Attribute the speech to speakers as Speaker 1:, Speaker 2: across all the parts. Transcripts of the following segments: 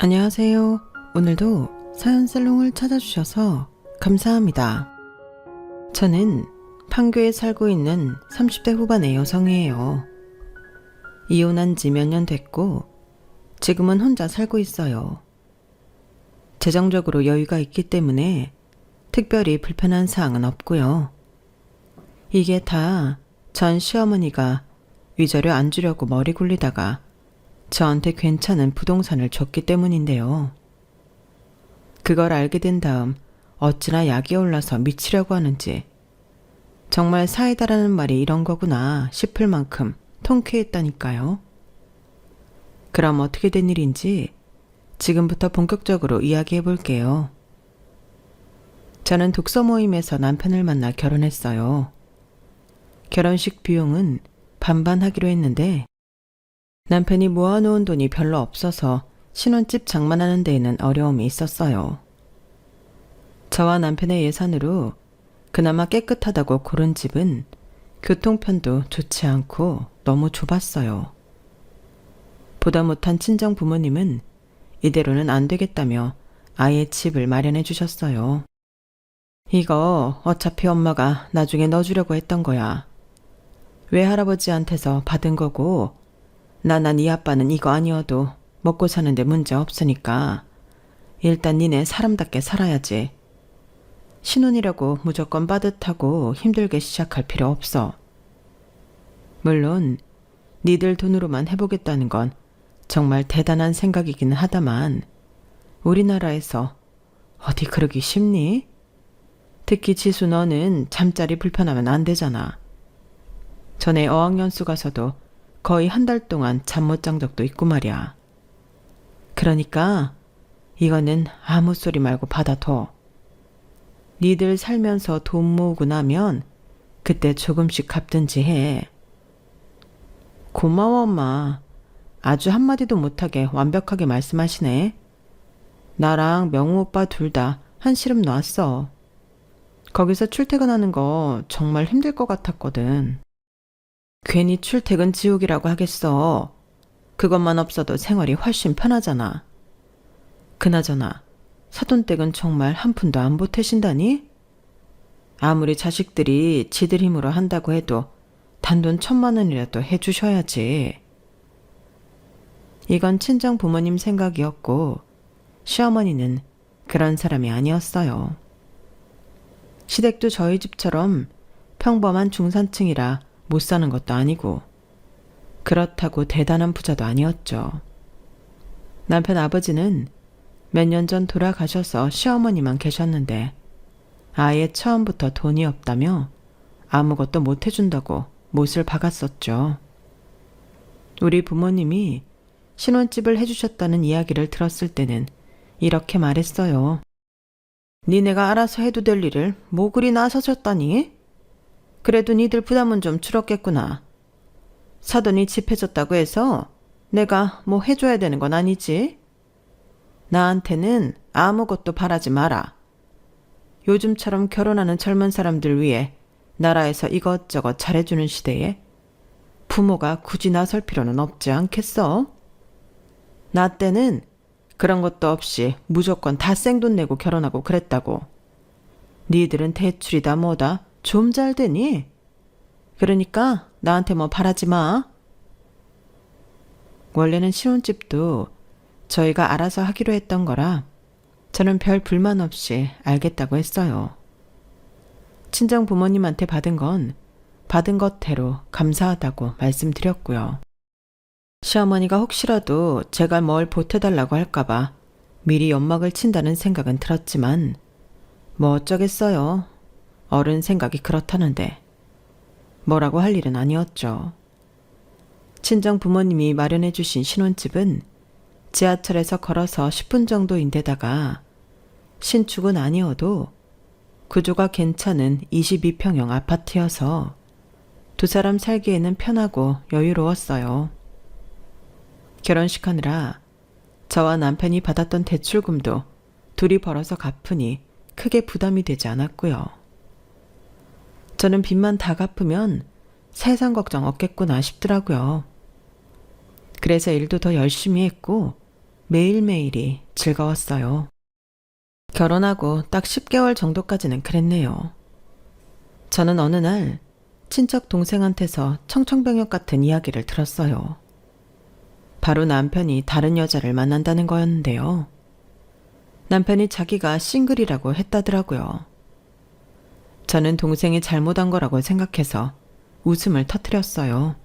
Speaker 1: 안녕하세요. 오늘도 사연살롱을 찾아주셔서 감사합니다. 저는 판교에 살고 있는 30대 후반의 여성이에요. 이혼한 지 몇 년 됐고 지금은 혼자 살고 있어요. 재정적으로 여유가 있기 때문에 특별히 불편한 사항은 없고요. 이게 다 전 시어머니가 위자료 안 주려고 머리 굴리다가 저한테 괜찮은 부동산을 줬기 때문인데요. 그걸 알게 된 다음 어찌나 약이 올라서 미치려고 하는지 정말 사이다라는 말이 이런 거구나 싶을 만큼 통쾌했다니까요. 그럼 어떻게 된 일인지 지금부터 본격적으로 이야기해 볼게요. 저는 독서 모임에서 남편을 만나 결혼했어요. 결혼식 비용은 반반 하기로 했는데 남편이 모아놓은 돈이 별로 없어서 신혼집 장만하는 데에는 어려움이 있었어요. 저와 남편의 예산으로 그나마 깨끗하다고 고른 집은 교통편도 좋지 않고 너무 좁았어요. 보다 못한 친정 부모님은 이대로는 안 되겠다며 아예 집을 마련해 주셨어요. 이거 어차피 엄마가 나중에 넣어주려고 했던 거야. 외할아버지한테서 받은 거고 나나 네 아빠는 이거 아니어도 먹고 사는데 문제 없으니까 일단 니네 사람답게 살아야지. 신혼이라고 무조건 빠듯하고 힘들게 시작할 필요 없어. 물론 니들 돈으로만 해보겠다는 건 정말 대단한 생각이기는 하다만 우리나라에서 어디 그러기 쉽니? 특히 지수 너는 잠자리 불편하면 안 되잖아. 전에 어학연수 가서도 거의 한 달 동안 잠 못 잔 적도 있고 말이야. 그러니까 이거는 아무 소리 말고 받아둬. 니들 살면서 돈 모으고 나면 그때 조금씩 갚든지 해. 고마워 엄마. 아주 한마디도 못하게 완벽하게 말씀하시네. 나랑 명우 오빠 둘 다 한시름 놨어. 거기서 출퇴근하는 거 정말 힘들 것 같았거든. 괜히 출퇴근 지옥이라고 하겠어. 그것만 없어도 생활이 훨씬 편하잖아. 그나저나 사돈댁은 정말 한 푼도 안 보태신다니? 아무리 자식들이 지들 힘으로 한다고 해도 단돈 1,000만 원이라도 해주셔야지. 이건 친정 부모님 생각이었고 시어머니는 그런 사람이 아니었어요. 시댁도 저희 집처럼 평범한 중산층이라 못 사는 것도 아니고 그렇다고 대단한 부자도 아니었죠. 남편 아버지는 몇 년 전 돌아가셔서 시어머니만 계셨는데 아예 처음부터 돈이 없다며 아무것도 못 해준다고 못을 박았었죠. 우리 부모님이 신혼집을 해주셨다는 이야기를 들었을 때는 이렇게 말했어요. 니네가 알아서 해도 될 일을 뭐 그리 나서셨다니? 그래도 니들 부담은 좀 줄었겠구나. 사돈이 집 해줬다고 해서 내가 뭐 해줘야 되는 건 아니지? 나한테는 아무것도 바라지 마라. 요즘처럼 결혼하는 젊은 사람들 위해 나라에서 이것저것 잘해주는 시대에 부모가 굳이 나설 필요는 없지 않겠어? 나 때는 그런 것도 없이 무조건 다 생돈 내고 결혼하고 그랬다고. 니들은 대출이다 뭐다 좀 잘 되니? 그러니까 나한테 뭐 바라지 마. 원래는 신혼집도 저희가 알아서 하기로 했던 거라 저는 별 불만 없이 알겠다고 했어요. 친정 부모님한테 받은 건 받은 것대로 감사하다고 말씀드렸고요. 시어머니가 혹시라도 제가 뭘 보태달라고 할까봐 미리 연막을 친다는 생각은 들었지만 뭐 어쩌겠어요. 어른 생각이 그렇다는데 뭐라고 할 일은 아니었죠. 친정 부모님이 마련해 주신 신혼집은 지하철에서 걸어서 10분 정도인데다가 신축은 아니어도 구조가 괜찮은 22평형 아파트여서 두 사람 살기에는 편하고 여유로웠어요. 결혼식하느라 저와 남편이 받았던 대출금도 둘이 벌어서 갚으니 크게 부담이 되지 않았고요. 저는 빚만 다 갚으면 세상 걱정 없겠구나 싶더라고요. 그래서 일도 더 열심히 했고 매일매일이 즐거웠어요. 결혼하고 딱 10개월 정도까지는 그랬네요. 저는 어느 날 친척 동생한테서 청천벽력 같은 이야기를 들었어요. 바로 남편이 다른 여자를 만난다는 거였는데요. 남편이 자기가 싱글이라고 했다더라고요. 저는 동생이 잘못한 거라고 생각해서 웃음을 터뜨렸어요.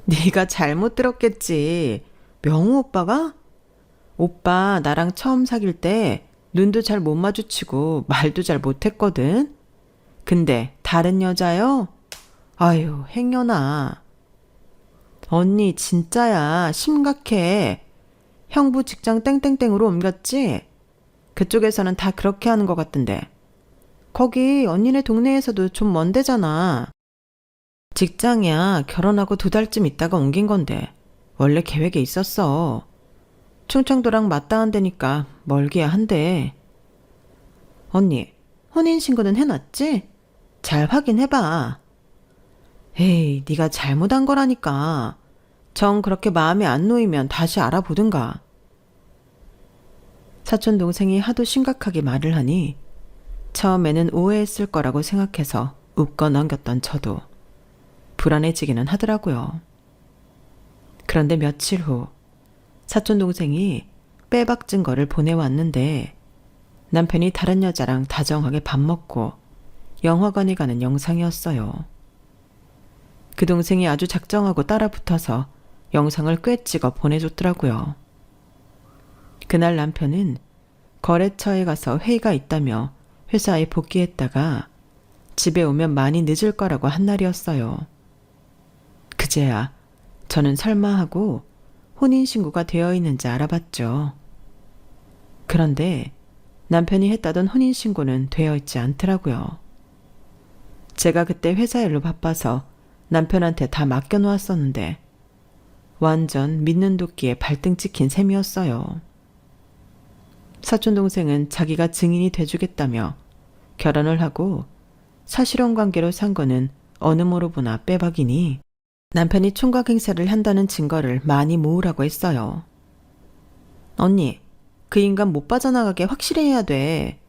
Speaker 1: 네가 잘못 들었겠지. 명우 오빠가? 오빠 나랑 처음 사귈 때 눈도 잘 못 마주치고 말도 잘 못했거든. 근데 다른 여자요? 아유, 행여나. 언니 진짜야. 심각해. 형부 직장 땡땡땡으로 옮겼지? 그쪽에서는 다 그렇게 하는 것 같던데. 거기 언니네 동네에서도 좀 먼 데잖아. 직장이야. 결혼하고 2달쯤 있다가 옮긴 건데 원래 계획에 있었어. 충청도랑 맞닿은데니까 멀기야 한데. 언니, 혼인신고는 해놨지? 잘 확인해봐. 에이, 네가 잘못한 거라니까. 정 그렇게 마음에 안 놓이면 다시 알아보든가. 사촌 동생이 하도 심각하게 말을 하니 처음에는 오해했을 거라고 생각해서 웃고 넘겼던 저도 불안해지기는 하더라고요. 그런데 며칠 후 사촌 동생이 빼박 증거를 보내왔는데 남편이 다른 여자랑 다정하게 밥 먹고 영화관에 가는 영상이었어요. 그 동생이 아주 작정하고 따라 붙어서 영상을 꽤 찍어 보내줬더라고요. 그날 남편은 거래처에 가서 회의가 있다며 회사에 복귀했다가 집에 오면 많이 늦을 거라고 한 날이었어요. 그제야 저는 설마 하고 혼인신고가 되어 있는지 알아봤죠. 그런데 남편이 했다던 혼인신고는 되어 있지 않더라고요. 제가 그때 회사 일로 바빠서 남편한테 다 맡겨놓았었는데 완전 믿는 도끼에 발등 찍힌 셈이었어요. 사촌 동생은 자기가 증인이 돼주겠다며 결혼을 하고 사실혼 관계로 산 거는 어느 모로 보나 빼박이니 남편이 총각 행세를 한다는 증거를 많이 모으라고 했어요. 언니, 그 인간 못 빠져나가게 확실히 해야 돼.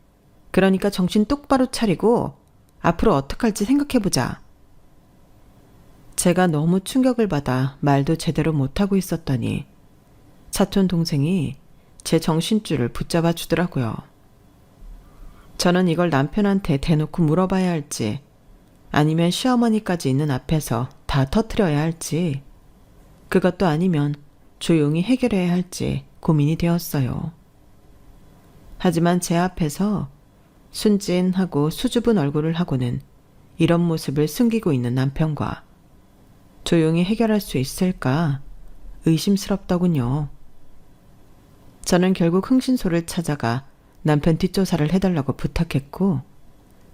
Speaker 1: 그러니까 정신 똑바로 차리고 앞으로 어떡할지 생각해보자. 제가 너무 충격을 받아 말도 제대로 못하고 있었더니 사촌 동생이 제 정신줄을 붙잡아 주더라고요. 저는 이걸 남편한테 대놓고 물어봐야 할지 아니면 시어머니까지 있는 앞에서 다 터뜨려야 할지 그것도 아니면 조용히 해결해야 할지 고민이 되었어요. 하지만 제 앞에서 순진하고 수줍은 얼굴을 하고는 이런 모습을 숨기고 있는 남편과 조용히 해결할 수 있을까 의심스럽더군요. 저는 결국 흥신소를 찾아가 남편 뒷조사를 해달라고 부탁했고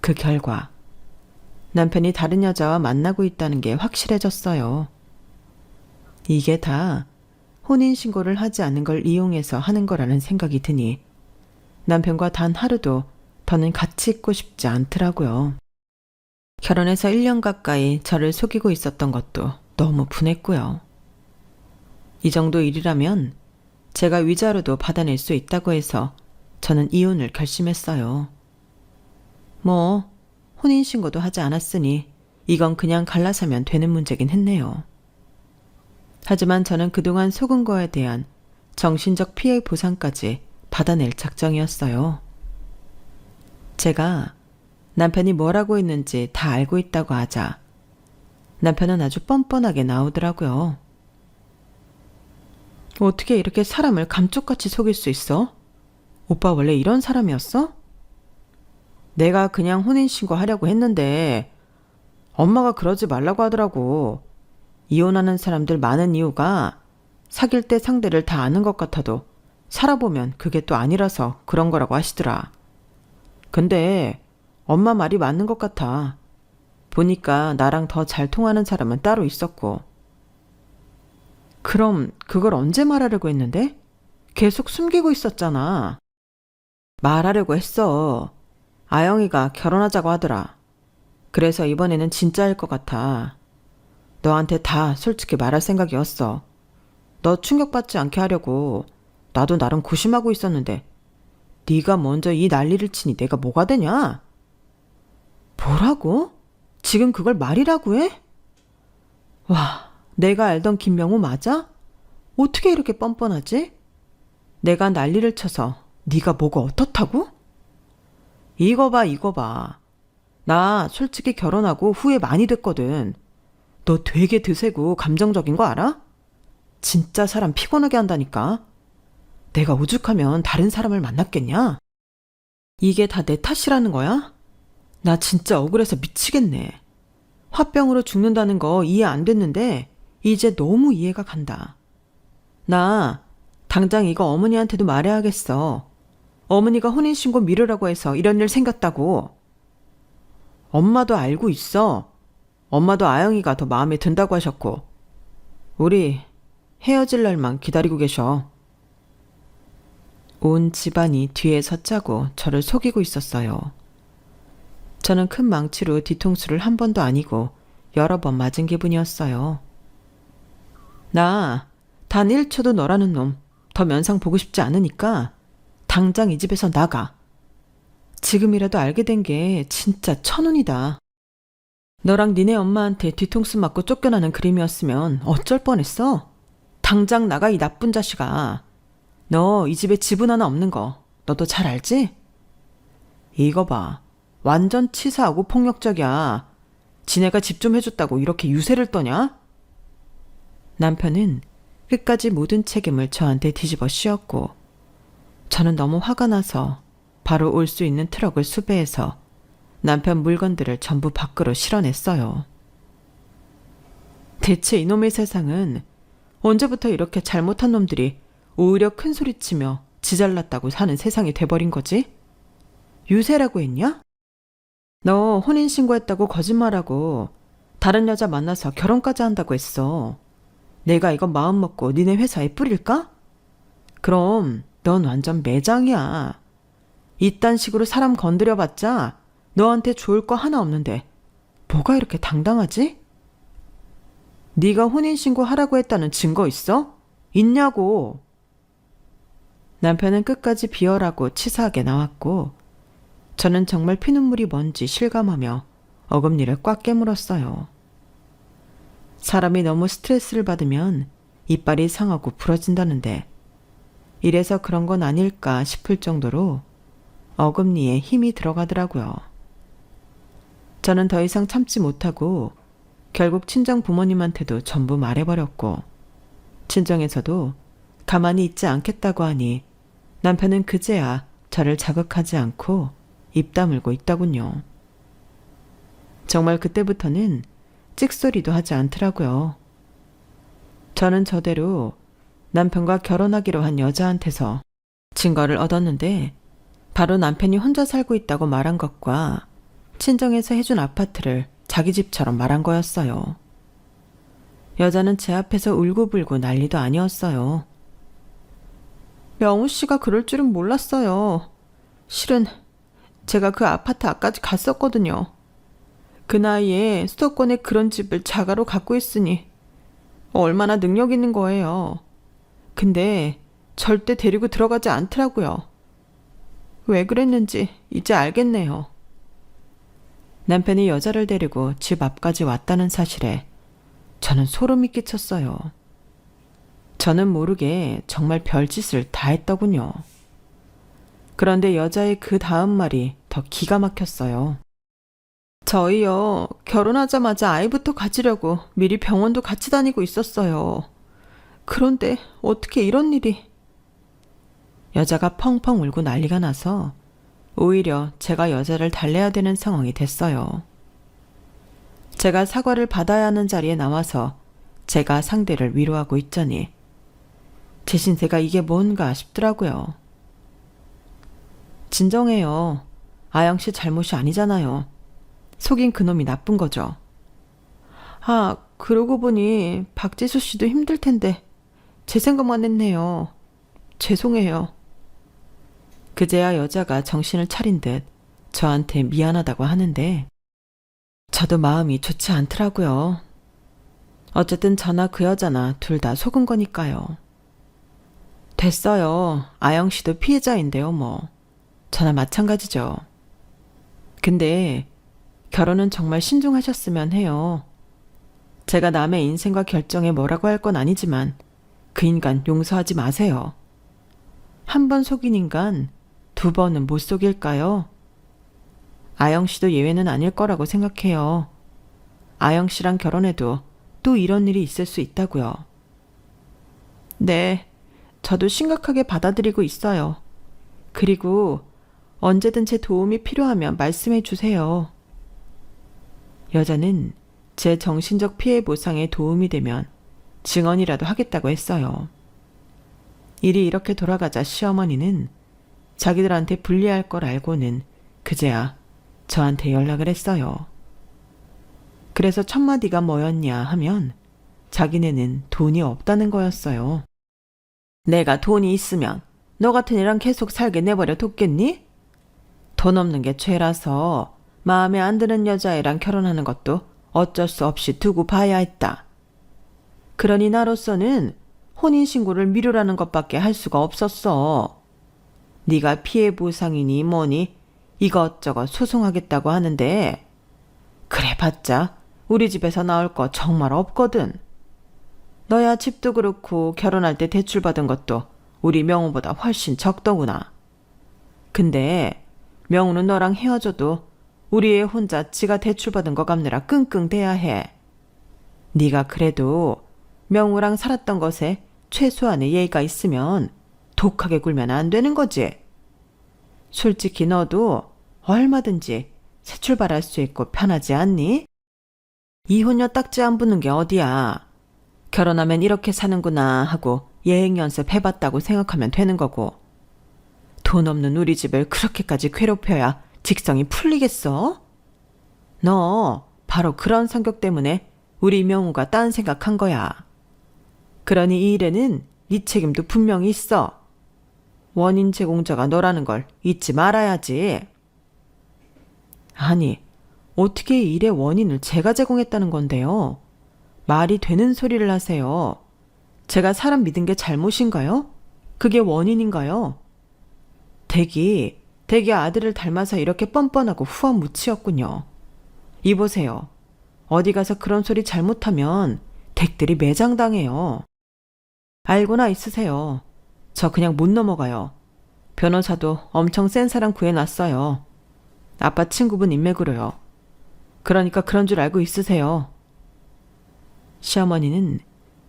Speaker 1: 그 결과 남편이 다른 여자와 만나고 있다는 게 확실해졌어요. 이게 다 혼인신고를 하지 않은 걸 이용해서 하는 거라는 생각이 드니 남편과 단 하루도 더는 같이 있고 싶지 않더라고요. 결혼해서 1년 가까이 저를 속이고 있었던 것도 너무 분했고요. 이 정도 일이라면 제가 위자료도 받아낼 수 있다고 해서 저는 이혼을 결심했어요. 뭐 혼인신고도 하지 않았으니 이건 그냥 갈라서면 되는 문제긴 했네요. 하지만 저는 그동안 속은 거에 대한 정신적 피해 보상까지 받아낼 작정이었어요. 제가 남편이 뭘 하고 있는지 다 알고 있다고 하자 남편은 아주 뻔뻔하게 나오더라고요. 어떻게 이렇게 사람을 감쪽같이 속일 수 있어? 오빠 원래 이런 사람이었어? 내가 그냥 혼인신고 하려고 했는데 엄마가 그러지 말라고 하더라고. 이혼하는 사람들 많은 이유가 사귈 때 상대를 다 아는 것 같아도 살아보면 그게 또 아니라서 그런 거라고 하시더라. 근데 엄마 말이 맞는 것 같아. 보니까 나랑 더 잘 통하는 사람은 따로 있었고. 그럼 그걸 언제 말하려고 했는데? 계속 숨기고 있었잖아. 말하려고 했어. 아영이가 결혼하자고 하더라. 그래서 이번에는 진짜일 것 같아. 너한테 다 솔직히 말할 생각이었어. 너 충격받지 않게 하려고 나도 나름 고심하고 있었는데 네가 먼저 이 난리를 치니 내가 뭐가 되냐? 뭐라고? 지금 그걸 말이라고 해? 와, 내가 알던 김명우 맞아? 어떻게 이렇게 뻔뻔하지? 내가 난리를 쳐서 네가 뭐가 어떻다고? 이거 봐, 이거 봐. 나 솔직히 결혼하고 후회 많이 됐거든. 너 되게 드세고 감정적인 거 알아? 진짜 사람 피곤하게 한다니까. 내가 오죽하면 다른 사람을 만났겠냐? 이게 다 내 탓이라는 거야? 나 진짜 억울해서 미치겠네. 화병으로 죽는다는 거 이해 안 됐는데 이제 너무 이해가 간다. 나 당장 이거 어머니한테도 말해야겠어. 어머니가 혼인신고 미루라고 해서 이런 일 생겼다고. 엄마도 알고 있어. 엄마도 아영이가 더 마음에 든다고 하셨고. 우리 헤어질 날만 기다리고 계셔. 온 집안이 뒤에서 짜고 저를 속이고 있었어요. 저는 큰 망치로 뒤통수를 한 번도 아니고 여러 번 맞은 기분이었어요. 나 단 1초도 너라는 놈 더 면상 보고 싶지 않으니까 당장 이 집에서 나가. 지금이라도 알게 된 게 진짜 천운이다. 너랑 니네 엄마한테 뒤통수 맞고 쫓겨나는 그림이었으면 어쩔 뻔했어? 당장 나가 이 나쁜 자식아. 너 이 집에 지분 하나 없는 거 너도 잘 알지? 이거 봐. 완전 치사하고 폭력적이야. 지네가 집 좀 해줬다고 이렇게 유세를 떠냐? 남편은 끝까지 모든 책임을 저한테 뒤집어 씌웠고 저는 너무 화가 나서 바로 올 수 있는 트럭을 수배해서 남편 물건들을 전부 밖으로 실어냈어요. 대체 이놈의 세상은 언제부터 이렇게 잘못한 놈들이 오히려 큰 소리치며 지잘났다고 사는 세상이 돼버린 거지? 유세라고 했냐? 너 혼인신고했다고 거짓말하고 다른 여자 만나서 결혼까지 한다고 했어. 내가 이거 마음먹고 니네 회사에 뿌릴까? 그럼 넌 완전 매장이야. 이딴 식으로 사람 건드려봤자 너한테 좋을 거 하나 없는데 뭐가 이렇게 당당하지? 네가 혼인신고 하라고 했다는 증거 있어? 있냐고. 남편은 끝까지 비열하고 치사하게 나왔고 저는 정말 피눈물이 뭔지 실감하며 어금니를 꽉 깨물었어요. 사람이 너무 스트레스를 받으면 이빨이 상하고 부러진다는데 이래서 그런 건 아닐까 싶을 정도로 어금니에 힘이 들어가더라고요. 저는 더 이상 참지 못하고 결국 친정 부모님한테도 전부 말해버렸고 친정에서도 가만히 있지 않겠다고 하니 남편은 그제야 저를 자극하지 않고 입 다물고 있더군요. 정말 그때부터는 찍소리도 하지 않더라고요. 저는 저대로 남편과 결혼하기로 한 여자한테서 증거를 얻었는데 바로 남편이 혼자 살고 있다고 말한 것과 친정에서 해준 아파트를 자기 집처럼 말한 거였어요. 여자는 제 앞에서 울고불고 난리도 아니었어요. 명우 씨가 그럴 줄은 몰랐어요. 실은 제가 그 아파트 앞까지 갔었거든요. 그 나이에 수도권에 그런 집을 자가로 갖고 있으니 얼마나 능력 있는 거예요. 근데 절대 데리고 들어가지 않더라고요. 왜 그랬는지 이제 알겠네요. 남편이 여자를 데리고 집 앞까지 왔다는 사실에 저는 소름이 끼쳤어요. 저는 모르게 정말 별짓을 다 했더군요. 그런데 여자의 그 다음 말이 더 기가 막혔어요. 저희요, 결혼하자마자 아이부터 가지려고 미리 병원도 같이 다니고 있었어요. 그런데 어떻게 이런 일이. 여자가 펑펑 울고 난리가 나서 오히려 제가 여자를 달래야 되는 상황이 됐어요. 제가 사과를 받아야 하는 자리에 나와서 제가 상대를 위로하고 있자니 제 신세가 이게 뭔가 싶더라고요. 진정해요. 아영 씨 잘못이 아니잖아요. 속인 그놈이 나쁜 거죠. 아, 그러고 보니 박지수 씨도 힘들 텐데 제 생각만 했네요. 죄송해요. 그제야 여자가 정신을 차린 듯 저한테 미안하다고 하는데 저도 마음이 좋지 않더라고요. 어쨌든 저나 그 여자나 둘 다 속은 거니까요. 됐어요. 아영 씨도 피해자인데요, 뭐. 저나 마찬가지죠. 근데 결혼은 정말 신중하셨으면 해요. 제가 남의 인생과 결정에 뭐라고 할 건 아니지만 그 인간 용서하지 마세요. 한 번 속인 인간 두 번은 못 속일까요? 아영 씨도 예외는 아닐 거라고 생각해요. 아영 씨랑 결혼해도 또 이런 일이 있을 수 있다고요. 네, 저도 심각하게 받아들이고 있어요. 그리고 언제든 제 도움이 필요하면 말씀해 주세요. 여자는 제 정신적 피해 보상에 도움이 되면 증언이라도 하겠다고 했어요. 일이 이렇게 돌아가자 시어머니는 자기들한테 불리할 걸 알고는 그제야 저한테 연락을 했어요. 그래서 첫마디가 뭐였냐 하면 자기네는 돈이 없다는 거였어요. 내가 돈이 있으면 너 같은 애랑 계속 살게 내버려 뒀겠니? 돈 없는 게 죄라서 마음에 안 드는 여자애랑 결혼하는 것도 어쩔 수 없이 두고 봐야 했다. 그러니 나로서는 혼인신고를 미루라는 것밖에 할 수가 없었어. 네가 피해 보상이니 뭐니 이것저것 소송하겠다고 하는데 그래 봤자 우리 집에서 나올 거 정말 없거든. 너야 집도 그렇고 결혼할 때 대출받은 것도 우리 명우보다 훨씬 적더구나. 근데 명우는 너랑 헤어져도 우리 애 혼자 지가 대출받은 거 갚느라 끙끙대야 해. 네가 그래도 명우랑 살았던 것에 최소한의 예의가 있으면 독하게 굴면 안 되는 거지. 솔직히 너도 얼마든지 새 출발할 수 있고 편하지 않니? 이혼녀 딱지 안 붙는 게 어디야. 결혼하면 이렇게 사는구나 하고 예행 연습 해봤다고 생각하면 되는 거고. 돈 없는 우리 집을 그렇게까지 괴롭혀야 직성이 풀리겠어? 너 바로 그런 성격 때문에 우리 명우가 딴 생각한 거야. 그러니 이 일에는 네 책임도 분명히 있어. 원인 제공자가 너라는 걸 잊지 말아야지. 아니, 어떻게 이 일의 원인을 제가 제공했다는 건데요? 말이 되는 소리를 하세요. 제가 사람 믿은 게 잘못인가요? 그게 원인인가요? 댁이 아들을 닮아서 이렇게 뻔뻔하고 후한무치였군요. 이보세요. 어디 가서 그런 소리 잘못하면 댁들이 매장당해요. 알고나 있으세요. 저 그냥 못 넘어가요. 변호사도 엄청 센 사람 구해놨어요. 아빠 친구분 인맥으로요. 그러니까 그런 줄 알고 있으세요. 시어머니는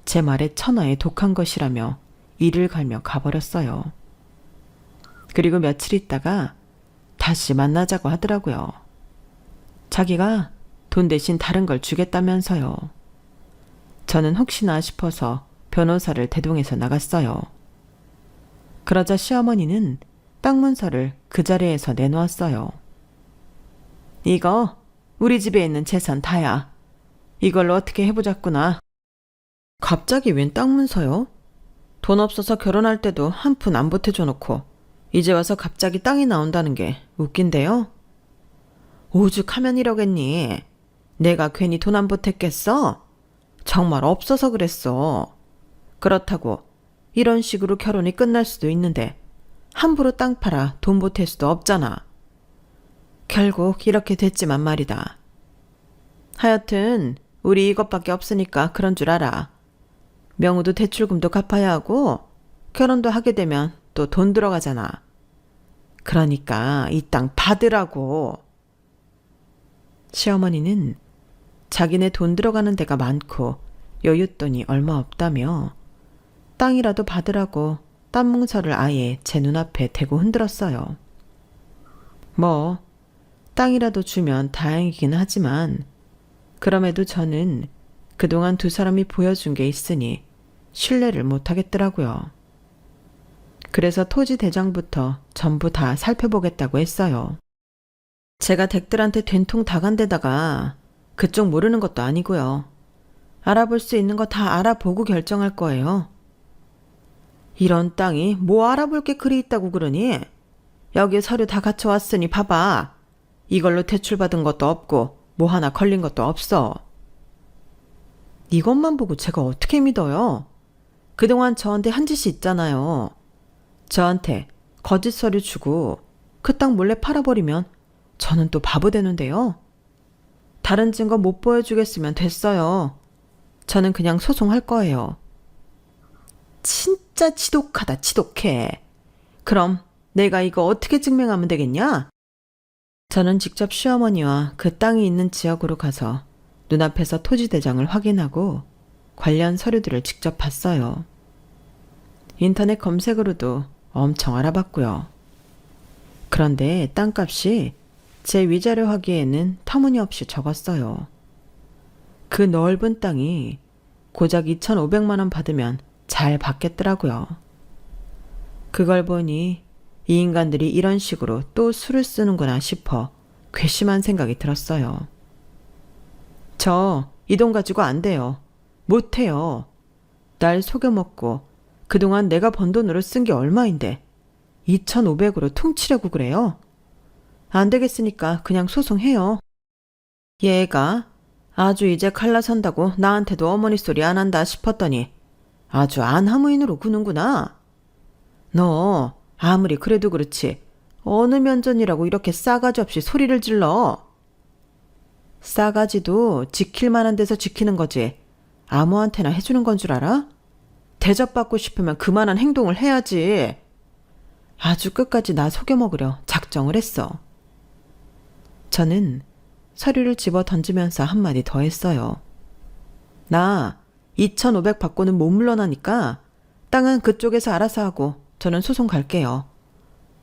Speaker 1: 제 말에 천하에 독한 것이라며 이를 갈며 가버렸어요. 그리고 며칠 있다가 다시 만나자고 하더라고요. 자기가 돈 대신 다른 걸 주겠다면서요. 저는 혹시나 싶어서 변호사를 대동해서 나갔어요. 그러자 시어머니는 땅 문서를 그 자리에서 내놓았어요. 이거 우리 집에 있는 재산 다야. 이걸로 어떻게 해보자꾸나. 갑자기 웬 땅 문서요? 돈 없어서 결혼할 때도 한 푼 안 보태줘 놓고 이제 와서 갑자기 땅이 나온다는 게 웃긴데요? 오죽하면 이러겠니? 내가 괜히 돈 안 보탰겠어? 정말 없어서 그랬어. 그렇다고 이런 식으로 결혼이 끝날 수도 있는데 함부로 땅 팔아 돈 보탤 수도 없잖아. 결국 이렇게 됐지만 말이다. 하여튼 우리 이것밖에 없으니까 그런 줄 알아. 명우도 대출금도 갚아야 하고 결혼도 하게 되면 또 돈 들어가잖아. 그러니까 이 땅 받으라고. 시어머니는 자기네 돈 들어가는 데가 많고 여윳돈이 얼마 없다며 땅이라도 받으라고 땅 뭉서를 아예 제 눈앞에 대고 흔들었어요. 뭐 땅이라도 주면 다행이긴 하지만 그럼에도 저는 그동안 두 사람이 보여준 게 있으니 신뢰를 못 하겠더라고요. 그래서 토지 대장부터 전부 다 살펴보겠다고 했어요. 제가 댁들한테 된통 다 간 데다가 그쪽 모르는 것도 아니고요. 알아볼 수 있는 거 다 알아보고 결정할 거예요. 이런 땅이 뭐 알아볼 게 그리 있다고 그러니? 여기 서류 다 갖춰왔으니 봐봐. 이걸로 대출받은 것도 없고 뭐 하나 걸린 것도 없어. 이것만 보고 제가 어떻게 믿어요? 그동안 저한테 한 짓이 있잖아요. 저한테 거짓 서류 주고 그 땅 몰래 팔아버리면 저는 또 바보 되는데요. 다른 증거 못 보여주겠으면 됐어요. 저는 그냥 소송할 거예요. 진짜 지독하다, 지독해. 그럼 내가 이거 어떻게 증명하면 되겠냐? 저는 직접 시어머니와 그 땅이 있는 지역으로 가서 눈앞에서 토지대장을 확인하고 관련 서류들을 직접 봤어요. 인터넷 검색으로도 엄청 알아봤고요. 그런데 땅값이 제 위자료 하기에는 터무니없이 적었어요. 그 넓은 땅이 고작 2,500만 원 받으면 잘 받겠더라고요. 그걸 보니 이 인간들이 이런 식으로 또 수를 쓰는구나 싶어 괘씸한 생각이 들었어요. 저 이 돈 가지고 안 돼요. 못 해요. 날 속여먹고 그동안 내가 번 돈으로 쓴 게 얼마인데 2,500으로 퉁치려고 그래요? 안 되겠으니까 그냥 소송해요. 얘가 아주 이제 갈라선다고 나한테도 어머니 소리 안 한다 싶었더니 아주 안하무인으로 구는구나. 너 아무리 그래도 그렇지 어느 면전이라고 이렇게 싸가지 없이 소리를 질러. 싸가지도 지킬 만한 데서 지키는 거지 아무한테나 해주는 건 줄 알아? 대접받고 싶으면 그만한 행동을 해야지. 아주 끝까지 나 속여먹으려 작정을 했어. 저는 서류를 집어 던지면서 한마디 더 했어요. 나 2,500 받고는 못 물러나니까 땅은 그쪽에서 알아서 하고 저는 소송 갈게요.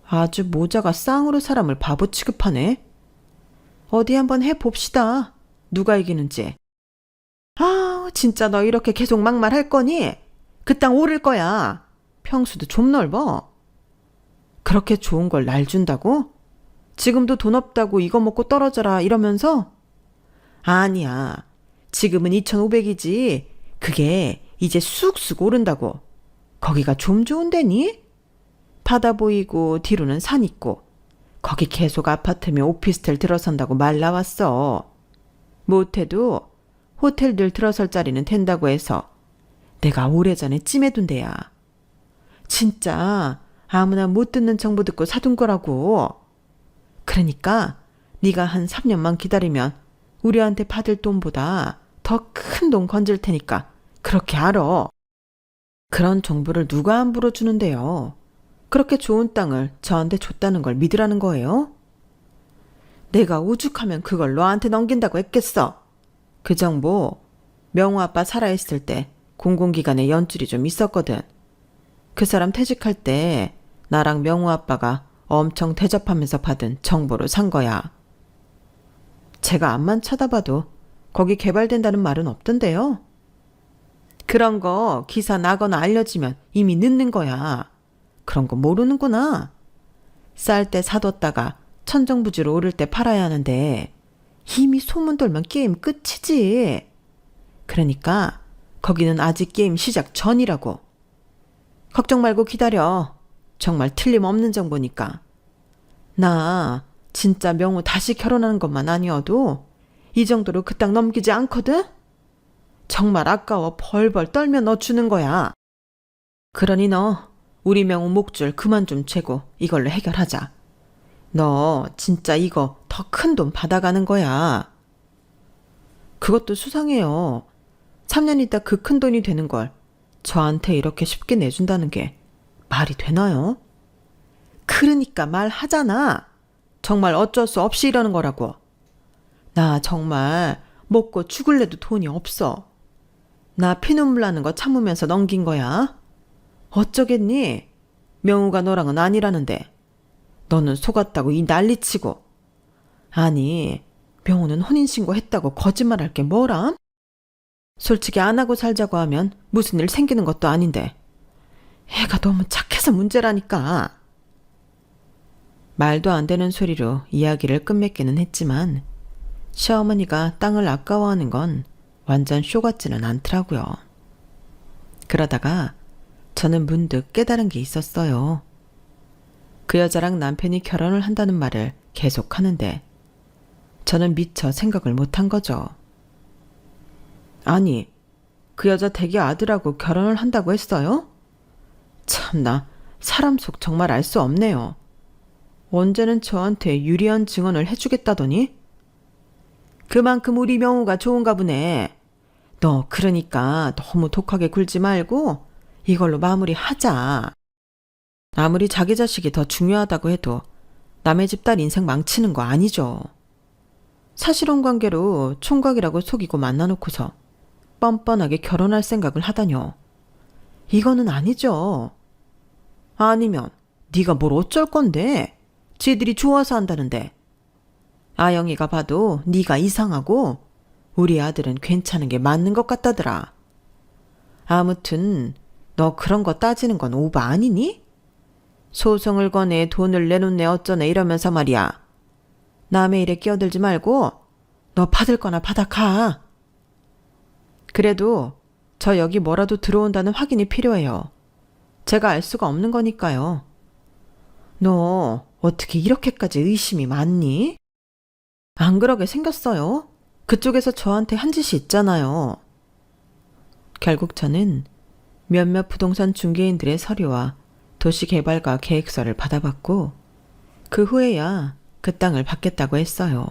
Speaker 1: 아주 모자가 쌍으로 사람을 바보 취급하네. 어디 한번 해봅시다. 누가 이기는지. 아, 진짜 너 이렇게 계속 막말할 거니? 그 땅 오를 거야. 평수도 좀 넓어. 그렇게 좋은 걸 날 준다고? 지금도 돈 없다고 이거 먹고 떨어져라 이러면서? 아니야. 지금은 2,500이지. 그게 이제 쑥쑥 오른다고. 거기가 좀 좋은 데니? 바다 보이고 뒤로는 산 있고 거기 계속 아파트며 오피스텔 들어선다고 말 나왔어. 못해도 호텔들 들어설 자리는 된다고 해서 내가 오래전에 찜해둔 데야. 진짜 아무나 못 듣는 정보 듣고 사둔 거라고. 그러니까 네가 한 3년만 기다리면 우리한테 받을 돈보다 더 큰 돈 건질 테니까 그렇게 알아. 그런 정보를 누가 함부로 주는데요. 그렇게 좋은 땅을 저한테 줬다는 걸 믿으라는 거예요? 내가 오죽하면 그걸 너한테 넘긴다고 했겠어. 그 정보 명호 아빠 살아있을 때 공공기관에 연줄이 좀 있었거든. 그 사람 퇴직할 때 나랑 명호 아빠가 엄청 대접하면서 받은 정보로 산 거야. 제가 앞만 쳐다봐도 거기 개발된다는 말은 없던데요. 그런 거 기사 나거나 알려지면 이미 늦는 거야. 그런 거 모르는구나. 쌀 때 사뒀다가 천정부지로 오를 때 팔아야 하는데 이미 소문 돌면 게임 끝이지. 그러니까 거기는 아직 게임 시작 전이라고. 걱정 말고 기다려. 정말 틀림없는 정보니까. 나 진짜 명호 다시 결혼하는 것만 아니어도 이 정도로 그 땅 넘기지 않거든? 정말 아까워 벌벌 떨며 너 주는 거야. 그러니 너 우리 명호 목줄 그만 좀 재고 이걸로 해결하자. 너 진짜 이거 더 큰 돈 받아가는 거야. 그것도 수상해요. 3년 있다 그 큰 돈이 되는 걸 저한테 이렇게 쉽게 내준다는 게 말이 되나요? 그러니까 말하잖아. 정말 어쩔 수 없이 이러는 거라고. 나 정말 먹고 죽을래도 돈이 없어. 나 피눈물 나는 거 참으면서 넘긴 거야. 어쩌겠니? 명우가 너랑은 아니라는데. 너는 속았다고 이 난리치고. 아니, 명우는 혼인신고 했다고 거짓말할 게 뭐람? 솔직히 안 하고 살자고 하면 무슨 일 생기는 것도 아닌데. 애가 너무 착해서 문제라니까. 말도 안 되는 소리로 이야기를 끝맺기는 했지만 시어머니가 땅을 아까워하는 건 완전 쇼 같지는 않더라고요. 그러다가 저는 문득 깨달은 게 있었어요. 그 여자랑 남편이 결혼을 한다는 말을 계속 하는데 저는 미처 생각을 못한 거죠. 아니, 그 여자 댁의 아들하고 결혼을 한다고 했어요? 참나, 사람 속 정말 알 수 없네요. 언제는 저한테 유리한 증언을 해주겠다더니? 그만큼 우리 명우가 좋은가 보네. 너 그러니까 너무 독하게 굴지 말고 이걸로 마무리하자. 아무리 자기 자식이 더 중요하다고 해도 남의 집 딸 인생 망치는 거 아니죠. 사실혼 관계로 총각이라고 속이고 만나놓고서 뻔뻔하게 결혼할 생각을 하다뇨. 이거는 아니죠. 아니면 네가 뭘 어쩔 건데? 지들이 좋아서 한다는데. 아영이가 봐도 네가 이상하고 우리 아들은 괜찮은 게 맞는 것 같다더라. 아무튼 너 그런 거 따지는 건 오바 아니니? 소송을 거네 돈을 내놓네 어쩌네 이러면서 말이야. 남의 일에 끼어들지 말고 너 받을 거나 받아 가. 그래도 저 여기 뭐라도 들어온다는 확인이 필요해요. 제가 알 수가 없는 거니까요. 너 어떻게 이렇게까지 의심이 많니? 안 그러게 생겼어요. 그쪽에서 저한테 한 짓이 있잖아요. 결국 저는 몇몇 부동산 중개인들의 서류와 도시개발과 계획서를 받아봤고 그 후에야 그 땅을 받겠다고 했어요.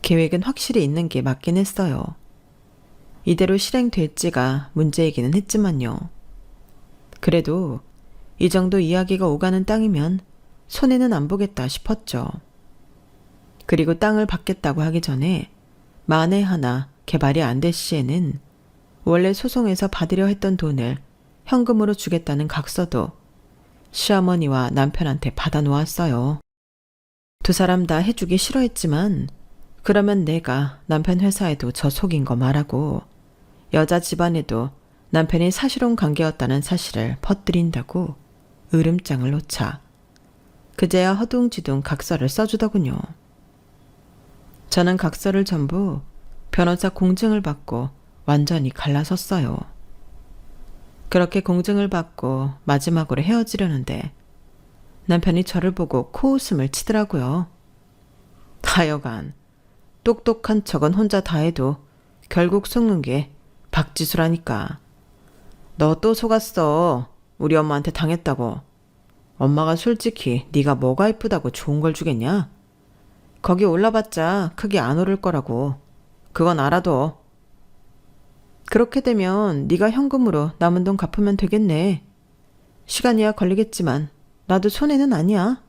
Speaker 1: 계획은 확실히 있는 게 맞긴 했어요. 이대로 실행될지가 문제이기는 했지만요. 그래도 이 정도 이야기가 오가는 땅이면 손해는 안 보겠다 싶었죠. 그리고 땅을 받겠다고 하기 전에 만에 하나 개발이 안 될 시에는 원래 소송에서 받으려 했던 돈을 현금으로 주겠다는 각서도 시어머니와 남편한테 받아놓았어요. 두 사람 다 해주기 싫어했지만 그러면 내가 남편 회사에도 저 속인 거 말하고 여자 집안에도 남편이 사실혼 관계였다는 사실을 퍼뜨린다고 으름장을 놓자 그제야 허둥지둥 각서를 써주더군요. 저는 각서를 전부 변호사 공증을 받고 완전히 갈라섰어요. 그렇게 공증을 받고 마지막으로 헤어지려는데 남편이 저를 보고 코웃음을 치더라고요. 하여간 똑똑한 척은 혼자 다 해도 결국 속는 게 박지수라니까. 너 또 속았어. 우리 엄마한테 당했다고. 엄마가 솔직히 네가 뭐가 이쁘다고 좋은 걸 주겠냐? 거기 올라봤자 크게 안 오를 거라고. 그건 알아둬. 그렇게 되면 네가 현금으로 남은 돈 갚으면 되겠네. 시간이야 걸리겠지만 나도 손해는 아니야.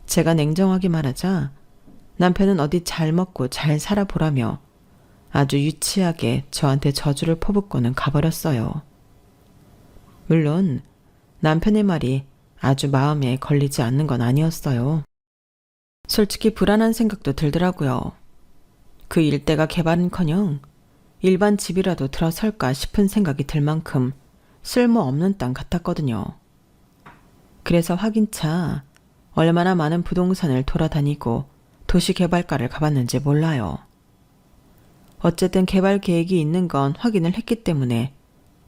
Speaker 1: 제가 냉정하게 말하자 남편은 어디 잘 먹고 잘 살아보라며 아주 유치하게 저한테 저주를 퍼붓고는 가버렸어요. 물론 남편의 말이 아주 마음에 걸리지 않는 건 아니었어요. 솔직히 불안한 생각도 들더라고요. 그 일대가 개발은커녕 일반 집이라도 들어설까 싶은 생각이 들 만큼 쓸모없는 땅 같았거든요. 그래서 확인차 얼마나 많은 부동산을 돌아다니고 도시개발가를 가봤는지 몰라요. 어쨌든 개발 계획이 있는 건 확인을 했기 때문에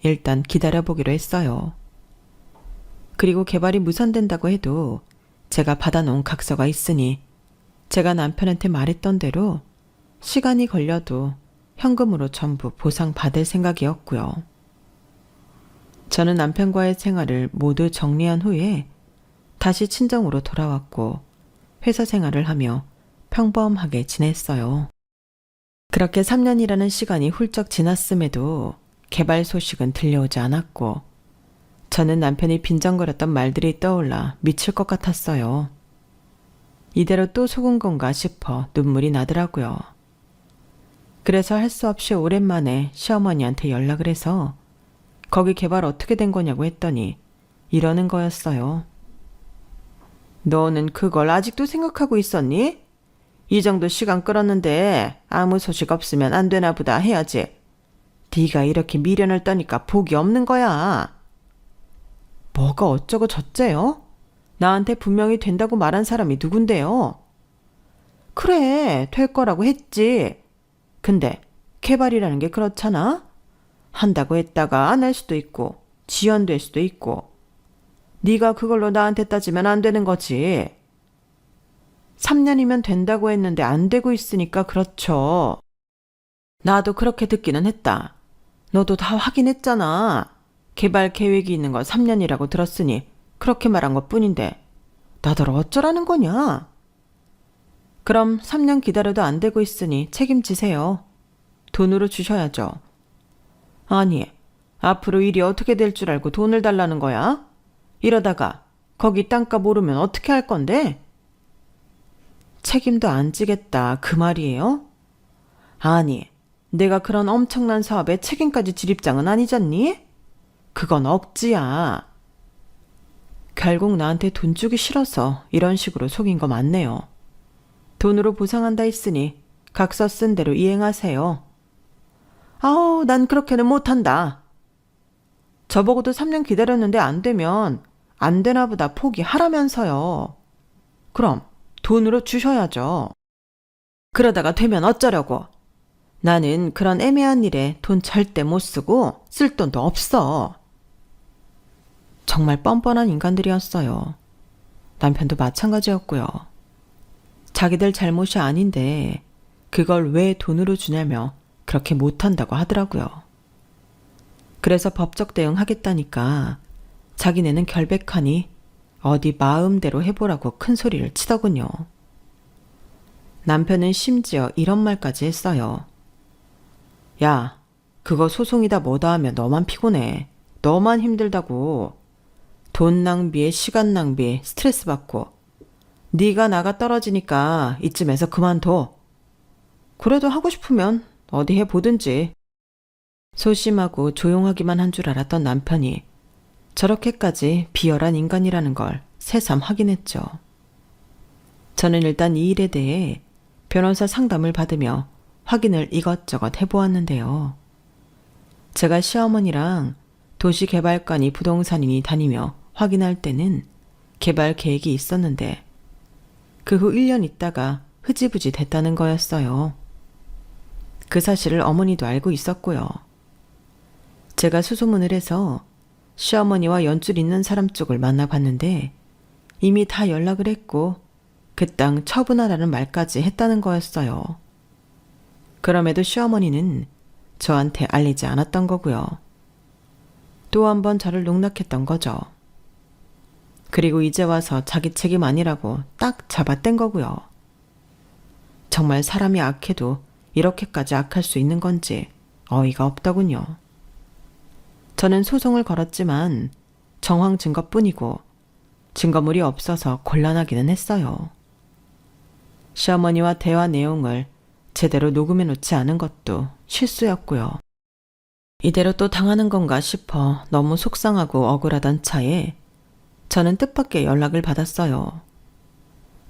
Speaker 1: 일단 기다려보기로 했어요. 그리고 개발이 무산된다고 해도 제가 받아놓은 각서가 있으니 제가 남편한테 말했던 대로 시간이 걸려도 현금으로 전부 보상받을 생각이었고요. 저는 남편과의 생활을 모두 정리한 후에 다시 친정으로 돌아왔고 회사 생활을 하며 평범하게 지냈어요. 그렇게 3년이라는 시간이 훌쩍 지났음에도 개발 소식은 들려오지 않았고 저는 남편이 빈정거렸던 말들이 떠올라 미칠 것 같았어요. 이대로 또 속은 건가 싶어 눈물이 나더라고요. 그래서 할 수 없이 오랜만에 시어머니한테 연락을 해서 거기 개발 어떻게 된 거냐고 했더니 이러는 거였어요. 너는 그걸 아직도 생각하고 있었니? 이 정도 시간 끌었는데 아무 소식 없으면 안 되나 보다 해야지. 네가 이렇게 미련을 떠니까 복이 없는 거야. 뭐가 어쩌고 저쩌요? 나한테 분명히 된다고 말한 사람이 누군데요? 그래, 될 거라고 했지. 근데 개발이라는 게 그렇잖아? 한다고 했다가 안 할 수도 있고 지연될 수도 있고 네가 그걸로 나한테 따지면 안 되는 거지. 3년이면 된다고 했는데 안 되고 있으니까 그렇죠. 나도 그렇게 듣기는 했다. 너도 다 확인했잖아. 개발 계획이 있는 거 3년이라고 들었으니 그렇게 말한 것 뿐인데 나더러 어쩌라는 거냐? 그럼 3년 기다려도 안 되고 있으니 책임지세요. 돈으로 주셔야죠. 아니, 앞으로 일이 어떻게 될 줄 알고 돈을 달라는 거야? 이러다가 거기 땅값 오르면 어떻게 할 건데? 책임도 안 지겠다 그 말이에요? 아니, 내가 그런 엄청난 사업에 책임까지 질 입장은 아니잖니? 그건 억지야. 결국 나한테 돈 주기 싫어서 이런 식으로 속인 거 맞네요. 돈으로 보상한다 했으니 각서 쓴 대로 이행하세요. 아우, 난 그렇게는 못한다. 저보고도 3년 기다렸는데 안 되면 안 되나 보다 포기하라면서요. 그럼 돈으로 주셔야죠. 그러다가 되면 어쩌려고. 나는 그런 애매한 일에 돈 절대 못 쓰고 쓸 돈도 없어. 정말 뻔뻔한 인간들이었어요. 남편도 마찬가지였고요. 자기들 잘못이 아닌데 그걸 왜 돈으로 주냐며 그렇게 못한다고 하더라고요. 그래서 법적 대응하겠다니까 자기네는 결백하니 어디 마음대로 해보라고 큰 소리를 치더군요. 남편은 심지어 이런 말까지 했어요. 야, 그거 소송이다 뭐다 하면 너만 피곤해. 너만 힘들다고. 돈 낭비에 시간 낭비에 스트레스 받고. 네가 나가 떨어지니까 이쯤에서 그만둬. 그래도 하고 싶으면 어디 해보든지. 소심하고 조용하기만 한 줄 알았던 남편이 저렇게까지 비열한 인간이라는 걸 새삼 확인했죠. 저는 일단 이 일에 대해 변호사 상담을 받으며 확인을 이것저것 해보았는데요. 제가 시어머니랑 도시개발관이 부동산인이 다니며 확인할 때는 개발 계획이 있었는데 그 후 1년 있다가 흐지부지 됐다는 거였어요. 그 사실을 어머니도 알고 있었고요. 제가 수소문을 해서 시어머니와 연줄 있는 사람 쪽을 만나봤는데 이미 다 연락을 했고 그 땅 처분하라는 말까지 했다는 거였어요. 그럼에도 시어머니는 저한테 알리지 않았던 거고요. 또 한 번 저를 농락했던 거죠. 그리고 이제 와서 자기 책임 아니라고 딱 잡아뗀 거고요. 정말 사람이 악해도 이렇게까지 악할 수 있는 건지 어이가 없더군요. 저는 소송을 걸었지만 정황 증거뿐이고 증거물이 없어서 곤란하기는 했어요. 시어머니와 대화 내용을 제대로 녹음해 놓지 않은 것도 실수였고요. 이대로 또 당하는 건가 싶어 너무 속상하고 억울하던 차에 저는 뜻밖의 연락을 받았어요.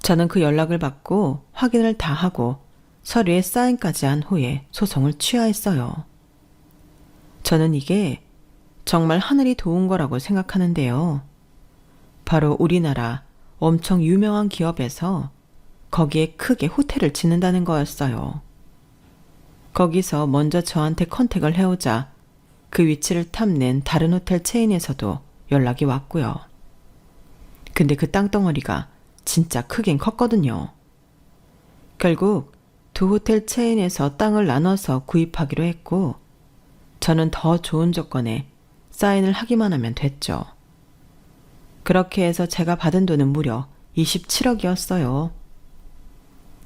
Speaker 1: 저는 그 연락을 받고 확인을 다 하고 서류에 사인까지 한 후에 소송을 취하했어요. 저는 이게 정말 하늘이 도운 거라고 생각하는데요. 바로 우리나라 엄청 유명한 기업에서 거기에 크게 호텔을 짓는다는 거였어요. 거기서 먼저 저한테 컨택을 해오자 그 위치를 탐낸 다른 호텔 체인에서도 연락이 왔고요. 근데 그 땅덩어리가 진짜 크긴 컸거든요. 결국 두 호텔 체인에서 땅을 나눠서 구입하기로 했고 저는 더 좋은 조건에 사인을 하기만 하면 됐죠. 그렇게 해서 제가 받은 돈은 무려 27억이었어요.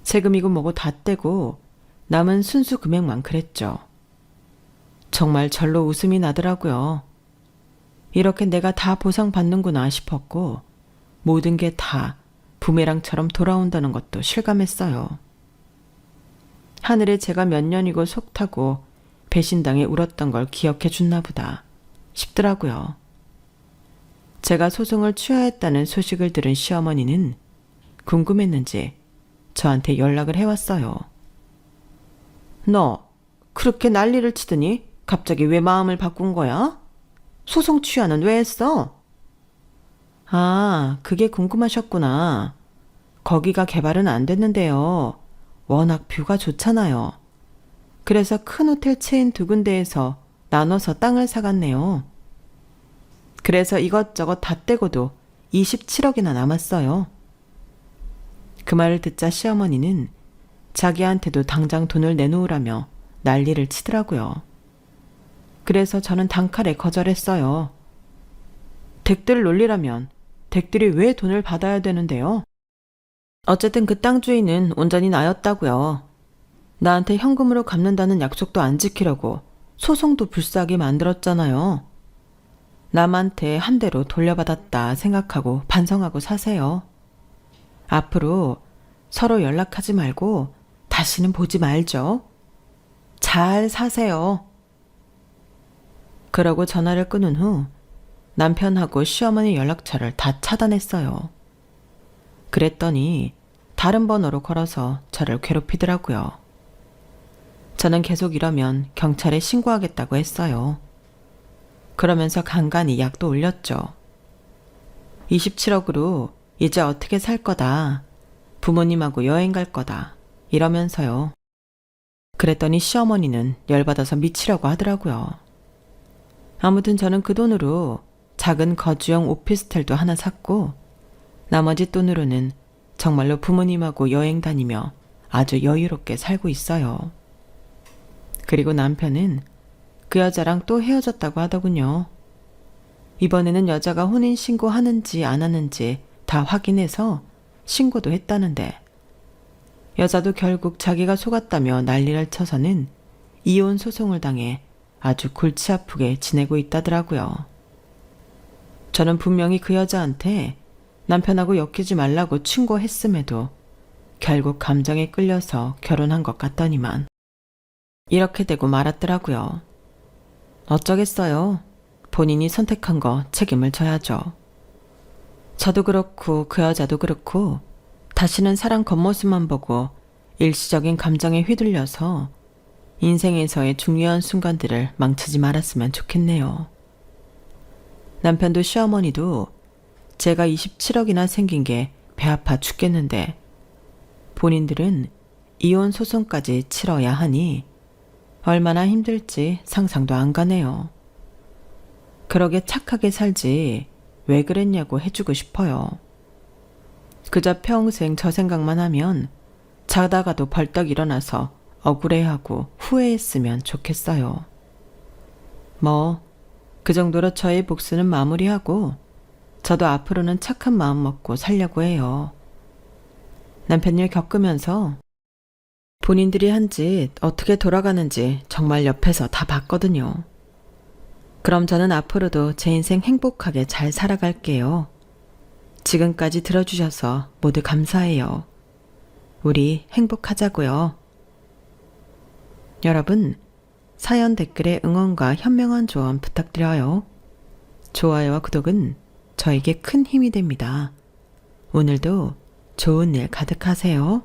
Speaker 1: 세금이고 뭐고 다 떼고 남은 순수 금액만 그랬죠. 정말 절로 웃음이 나더라고요. 이렇게 내가 다 보상받는구나 싶었고 모든 게 다 부메랑처럼 돌아온다는 것도 실감했어요. 하늘에 제가 몇 년이고 속 타고 배신당해 울었던 걸 기억해 줬나 보다 싶더라고요. 제가 소송을 취하했다는 소식을 들은 시어머니는 궁금했는지 저한테 연락을 해왔어요. 너 그렇게 난리를 치더니 갑자기 왜 마음을 바꾼 거야? 소송 취하는 왜 했어? 아, 그게 궁금하셨구나. 거기가 개발은 안 됐는데요. 워낙 뷰가 좋잖아요. 그래서 큰 호텔 체인 두 군데에서 나눠서 땅을 사갔네요. 그래서 이것저것 다 떼고도 27억이나 남았어요. 그 말을 듣자 시어머니는 자기한테도 당장 돈을 내놓으라며 난리를 치더라고요. 그래서 저는 단칼에 거절했어요. 댁들 논리라면 댁들이 왜 돈을 받아야 되는데요? 어쨌든 그 땅 주인은 온전히 나였다고요. 나한테 현금으로 갚는다는 약속도 안 지키려고 소송도 불사하게 만들었잖아요. 남한테 한 대로 돌려받았다 생각하고 반성하고 사세요. 앞으로 서로 연락하지 말고 다시는 보지 말죠. 잘 사세요. 그러고 전화를 끊은 후 남편하고 시어머니 연락처를 다 차단했어요. 그랬더니 다른 번호로 걸어서 저를 괴롭히더라고요. 저는 계속 이러면 경찰에 신고하겠다고 했어요. 그러면서 간간히 약도 올렸죠. 27억으로 이제 어떻게 살 거다. 부모님하고 여행 갈 거다. 이러면서요. 그랬더니 시어머니는 열받아서 미치려고 하더라고요. 아무튼 저는 그 돈으로 작은 거주형 오피스텔도 하나 샀고 나머지 돈으로는 정말로 부모님하고 여행 다니며 아주 여유롭게 살고 있어요. 그리고 남편은 그 여자랑 또 헤어졌다고 하더군요. 이번에는 여자가 혼인신고 하는지 안 하는지 다 확인해서 신고도 했다는데 여자도 결국 자기가 속았다며 난리를 쳐서는 이혼 소송을 당해 아주 골치 아프게 지내고 있다더라고요. 저는 분명히 그 여자한테 남편하고 엮이지 말라고 충고했음에도 결국 감정에 끌려서 결혼한 것 같더니만 이렇게 되고 말았더라고요. 어쩌겠어요. 본인이 선택한 거 책임을 져야죠. 저도 그렇고 그 여자도 그렇고 다시는 사람 겉모습만 보고 일시적인 감정에 휘둘려서 인생에서의 중요한 순간들을 망치지 말았으면 좋겠네요. 남편도 시어머니도 제가 27억이나 생긴 게 배 아파 죽겠는데 본인들은 이혼 소송까지 치러야 하니 얼마나 힘들지 상상도 안 가네요. 그러게 착하게 살지 왜 그랬냐고 해주고 싶어요. 그저 평생 저 생각만 하면 자다가도 벌떡 일어나서 억울해하고 후회했으면 좋겠어요. 뭐 그 정도로 저의 복수는 마무리하고 저도 앞으로는 착한 마음 먹고 살려고 해요. 남편 일 겪으면서 본인들이 한 짓 어떻게 돌아가는지 정말 옆에서 다 봤거든요. 그럼 저는 앞으로도 제 인생 행복하게 잘 살아갈게요. 지금까지 들어주셔서 모두 감사해요. 우리 행복하자고요. 여러분, 사연 댓글에 응원과 현명한 조언 부탁드려요. 좋아요와 구독은 저에게 큰 힘이 됩니다. 오늘도 좋은 일 가득하세요.